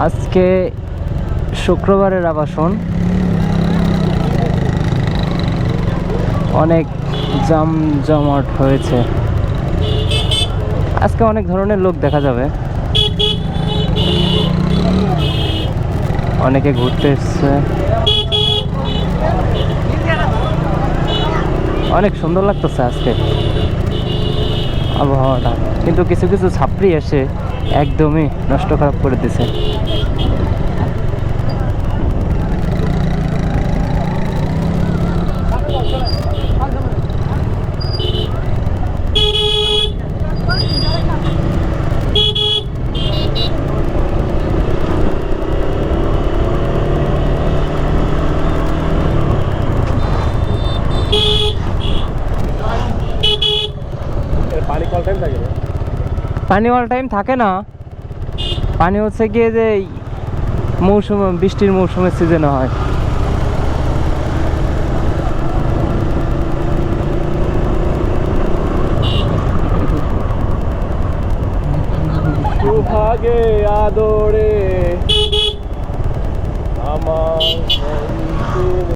আজকে শুক্রবারের আবাসন, অনেক জমজমাট হয়েছে। আজকে অনেক ধরনের লোক দেখা যাবে, অনেকে ঘুরতে এসছে। অনেক সুন্দর লাগতেছে আজকে আবহাওয়াটা, কিন্তু কিছু কিছু ছাপড়ি এসে একদমই নষ্ট খারাপ করে দিছে। পানি অল টাইম থাকে না, পানি হচ্ছে গিয়ে যে মৌসুম, বৃষ্টির মৌসুমের সিজনে হয়। সুহাগে আদরে আমার